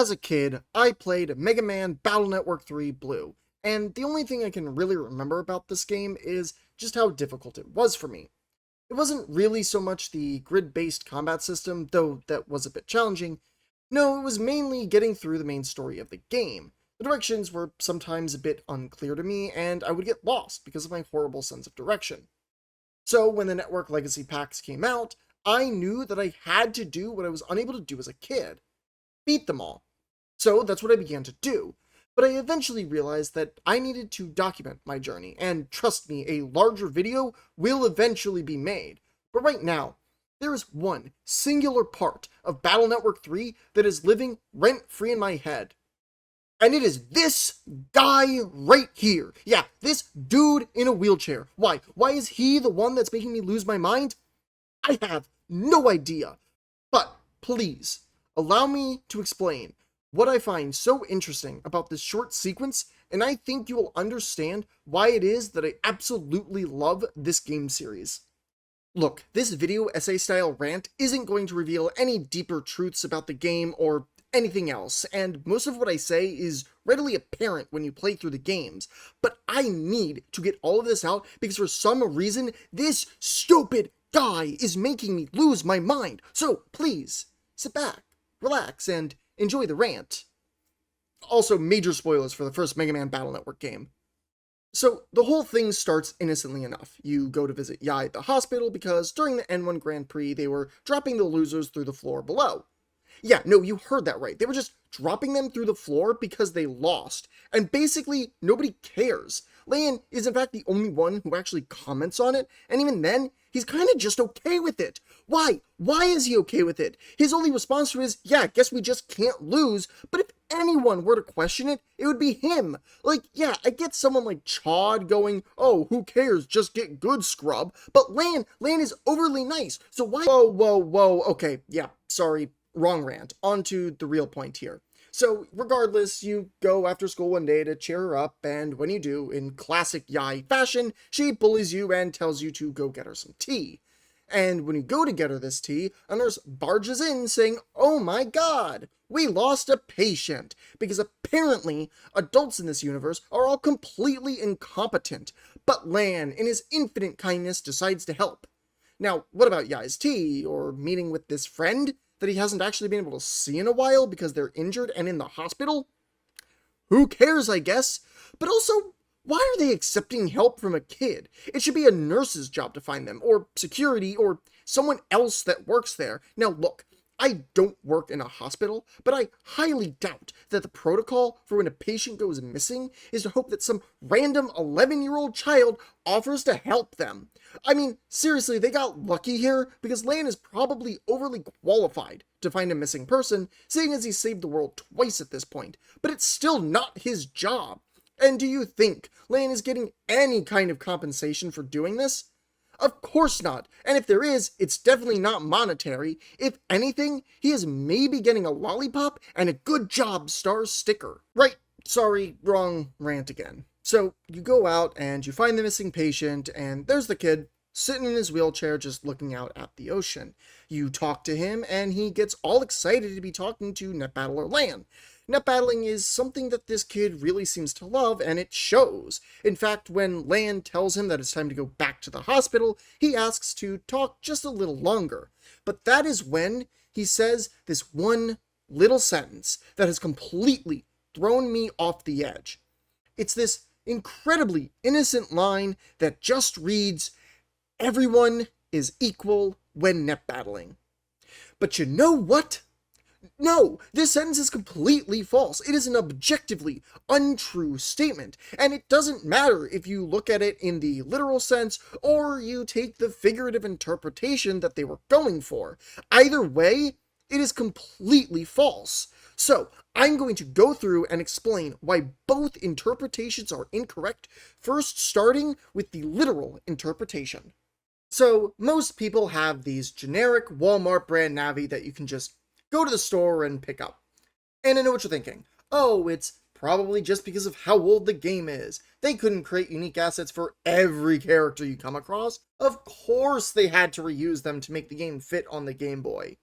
As a kid, I played Mega Man Battle Network 3 Blue, and the only thing I can really remember about this game is just how difficult it was for me. It wasn't really so much the grid-based combat system, though that was a bit challenging. No, it was mainly getting through the main story of the game. The directions were sometimes a bit unclear to me, and I would get lost because of my horrible sense of direction. So when the Network Legacy packs came out, I knew that I had to do what I was unable to do as a kid: beat them all. So that's what I began to do. But I eventually realized that I needed to document my journey, and trust me, a larger video will eventually be made. But right now, there is one singular part of Battle Network 3 that is living rent-free in my head. And it is this guy right here. Yeah, this dude in a wheelchair. Why? Why is he the one that's making me lose my mind? I have no idea. But please, allow me to explain what I find so interesting about this short sequence, and I think you will understand why it is that I absolutely love this game series. Look, this video essay style rant isn't going to reveal any deeper truths about the game or anything else, and most of what I say is readily apparent when you play through the games, but I need to get all of this out because for some reason, this stupid guy is making me lose my mind. So please, sit back, relax, and enjoy the rant. Also, major spoilers for the first Mega Man Battle Network game. So, the whole thing starts innocently enough. You go to visit Yai at the hospital because during the N1 Grand Prix, they were dropping the losers through the floor below. Yeah, no, you heard that right. They were just dropping them through the floor because they lost. And basically, nobody cares. Lan is in fact the only one who actually comments on it, and even then, he's kind of just okay with it. Why? Why is he okay with it? His only response to it is, yeah, guess we just can't lose, but if anyone were to question it, it would be him. Like, yeah, I get someone like Chod going, oh, who cares, just get good, scrub, but Lan is overly nice, so why? Whoa, okay, yeah, sorry, wrong rant. On to the real point here. So, regardless, you go after school one day to cheer her up, and when you do, in classic Yai fashion, she bullies you and tells you to go get her some tea. And when you go to get her this tea, a nurse barges in saying, oh my god, we lost a patient, because apparently adults in this universe are all completely incompetent, but Lan, in his infinite kindness, decides to help. Now, what about Yai's tea, or meeting with this friend that he hasn't actually been able to see in a while because they're injured and in the hospital? Who cares, I guess? But also, why are they accepting help from a kid? It should be a nurse's job to find them, or security, or someone else that works there. Now look, I don't work in a hospital, but I highly doubt that the protocol for when a patient goes missing is to hope that some random 11-year-old child offers to help them. I mean, seriously, they got lucky here because Lan is probably overly qualified to find a missing person, seeing as he saved the world twice at this point, but it's still not his job. And do you think Lan is getting any kind of compensation for doing this? Of course not, and if there is, it's definitely not monetary. If anything, he is maybe getting a lollipop and a good job star sticker. Right, sorry, wrong rant again. So, you go out and you find the missing patient, and there's the kid, sitting in his wheelchair just looking out at the ocean. You talk to him, and he gets all excited to be talking to NetBattler Lan. Net battling is something that this kid really seems to love, and it shows. In fact, when Lan tells him that it's time to go back to the hospital, he asks to talk just a little longer. But that is when he says this one little sentence that has completely thrown me off the edge. It's this incredibly innocent line that just reads, everyone is equal when net battling. But you know what? No, this sentence is completely false. It is an objectively untrue statement, and it doesn't matter if you look at it in the literal sense or you take the figurative interpretation that they were going for. Either way, it is completely false. So, I'm going to go through and explain why both interpretations are incorrect, first starting with the literal interpretation. So, most people have these generic Walmart brand Navi that you can just go to the store and pick up. And I know what you're thinking. Oh, it's probably just because of how old the game is. They couldn't create unique assets for every character you come across. Of course they had to reuse them to make the game fit on the Game Boy.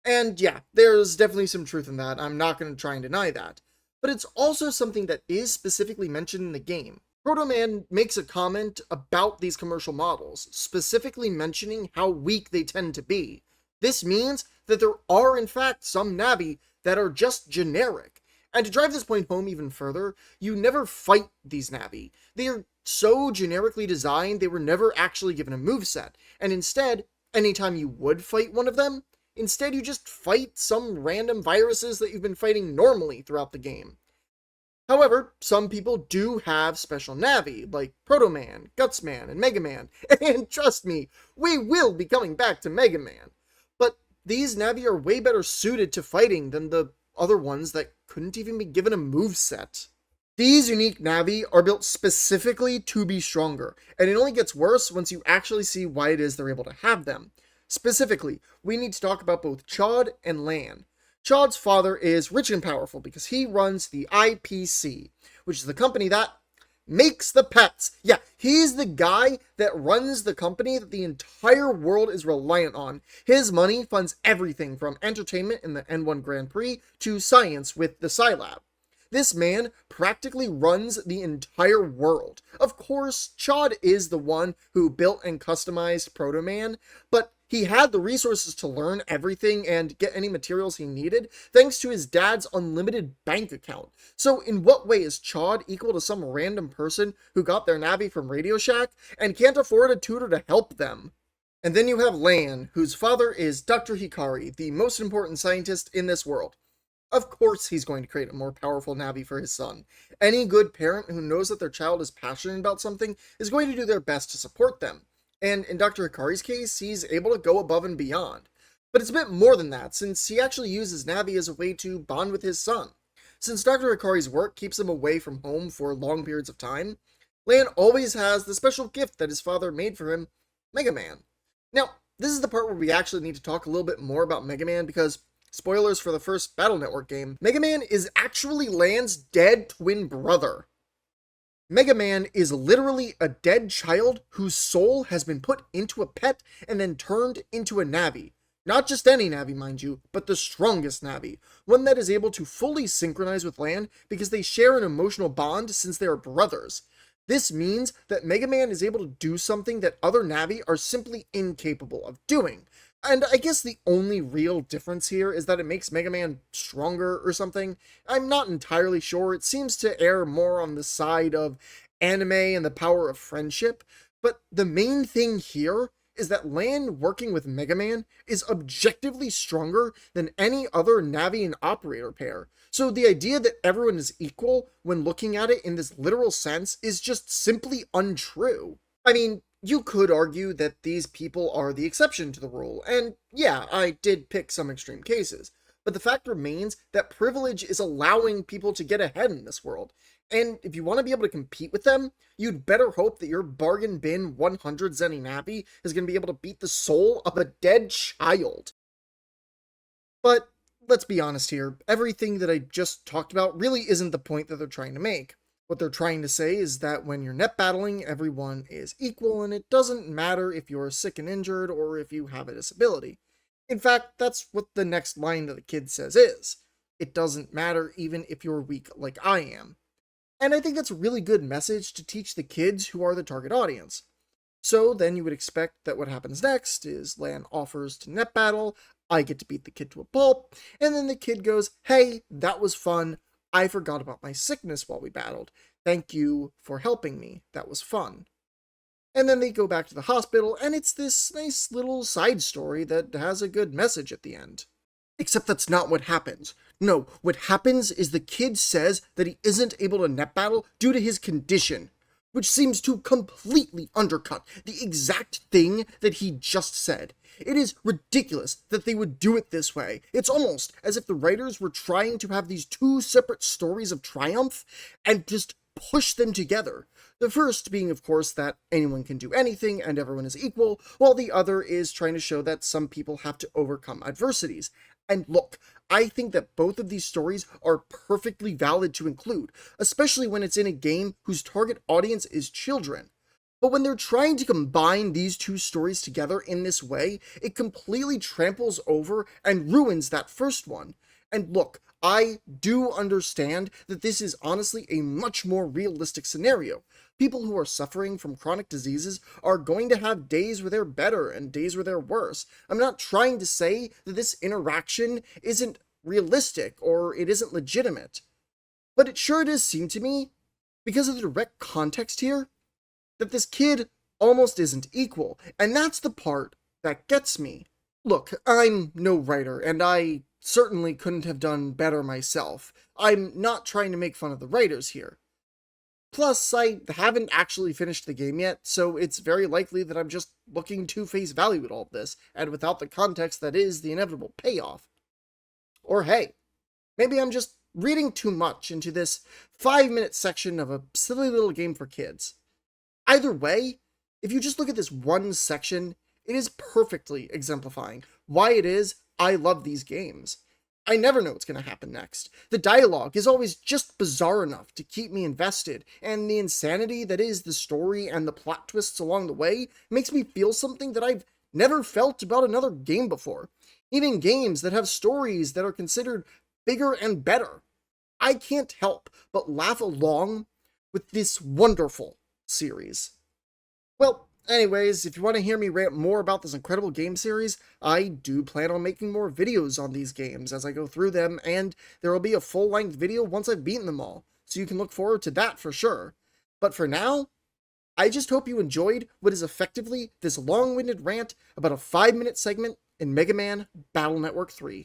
And yeah, there's definitely some truth in that. I'm not going to try and deny that. But it's also something that is specifically mentioned in the game. Proto Man makes a comment about these commercial models, specifically mentioning how weak they tend to be. This means that there are, in fact, some Navi that are just generic. And to drive this point home even further, you never fight these Navi. They are so generically designed, they were never actually given a moveset. And instead, anytime you would fight one of them, instead you just fight some random viruses that you've been fighting normally throughout the game. However, some people do have special Navi, like Proto Man, Guts Man, and Mega Man, and trust me, we will be coming back to Mega Man. But these Navi are way better suited to fighting than the other ones that couldn't even be given a moveset. These unique Navi are built specifically to be stronger, and it only gets worse once you actually see why it is they're able to have them. Specifically, we need to talk about both Chod and Lan. Chod's father is rich and powerful because he runs the IPC, which is the company that makes the pets. Yeah, he's the guy that runs the company that the entire world is reliant on. His money funds everything from entertainment in the N1 Grand Prix to science with the Scilab. This man practically runs the entire world. Of course, Chod is the one who built and customized Proto Man, but he had the resources to learn everything and get any materials he needed thanks to his dad's unlimited bank account. So in what way is Chod equal to some random person who got their Navi from Radio Shack and can't afford a tutor to help them? And then you have Lan, whose father is Dr. Hikari, the most important scientist in this world. Of course he's going to create a more powerful Navi for his son. Any good parent who knows that their child is passionate about something is going to do their best to support them. And in Dr. Hikari's case, he's able to go above and beyond. But it's a bit more than that, since he actually uses Navi as a way to bond with his son. Since Dr. Hikari's work keeps him away from home for long periods of time, Lan always has the special gift that his father made for him, Mega Man. Now, this is the part where we actually need to talk a little bit more about Mega Man because, spoilers for the first Battle Network game, Mega Man is actually Lan's dead twin brother. Mega Man is literally a dead child whose soul has been put into a pet and then turned into a Navi. Not just any Navi, mind you, but the strongest Navi. One that is able to fully synchronize with Lan because they share an emotional bond since they are brothers. This means that Mega Man is able to do something that other Navi are simply incapable of doing. And I guess the only real difference here is that it makes Mega Man stronger or something. I'm not entirely sure. It seems to err more on the side of anime and the power of friendship. But the main thing here is that Lan working with Mega Man is objectively stronger than any other Navi and operator pair. So the idea that everyone is equal when looking at it in this literal sense is just simply untrue. I mean, you could argue that these people are the exception to the rule, and yeah, I did pick some extreme cases, but the fact remains that privilege is allowing people to get ahead in this world, and if you want to be able to compete with them, you'd better hope that your bargain bin 100 Zenny Navi is going to be able to beat the soul of a dead child. But let's be honest here, everything that I just talked about really isn't the point that they're trying to make. What they're trying to say is that when you're net battling, everyone is equal, and it doesn't matter if you're sick and injured or if you have a disability. In fact, that's what the next line that the kid says is. It doesn't matter even if you're weak like I am. And I think that's a really good message to teach the kids who are the target audience. So then you would expect that what happens next is Lan offers to net battle, I get to beat the kid to a pulp, and then the kid goes, hey, that was fun. I forgot about my sickness while we battled. Thank you for helping me. That was fun. And then they go back to the hospital, and it's this nice little side story that has a good message at the end. Except that's not what happens. No, what happens is the kid says that he isn't able to net battle due to his condition, which seems to completely undercut the exact thing that he just said. It is ridiculous that they would do it this way. It's almost as if the writers were trying to have these two separate stories of triumph and just push them together. The first being, of course, that anyone can do anything and everyone is equal, while the other is trying to show that some people have to overcome adversities. And look, I think that both of these stories are perfectly valid to include, especially when it's in a game whose target audience is children. But when they're trying to combine these two stories together in this way, it completely tramples over and ruins that first one. And look, I do understand that this is honestly a much more realistic scenario. People who are suffering from chronic diseases are going to have days where they're better and days where they're worse. I'm not trying to say that this interaction isn't realistic or it isn't legitimate, but it sure does seem to me, because of the direct context here, that this kid almost isn't equal, and that's the part that gets me. Look, I'm no writer, and I certainly couldn't have done better myself. I'm not trying to make fun of the writers here. Plus, I haven't actually finished the game yet, so it's very likely that I'm just looking to face value at all of this, and without the context that is the inevitable payoff. Or hey, maybe I'm just reading too much into this 5-minute section of a silly little game for kids. Either way, if you just look at this one section, it is perfectly exemplifying why it is I love these games. I never know what's going to happen next. The dialogue is always just bizarre enough to keep me invested, and the insanity that is the story and the plot twists along the way makes me feel something that I've never felt about another game before. Even games that have stories that are considered bigger and better. I can't help but laugh along with this wonderful series. Well, anyways, if you want to hear me rant more about this incredible game series, I do plan on making more videos on these games as I go through them, and there will be a full-length video once I've beaten them all, so you can look forward to that for sure. But for now, I just hope you enjoyed what is effectively this long-winded rant about a 5-minute segment in Mega Man Battle Network 3.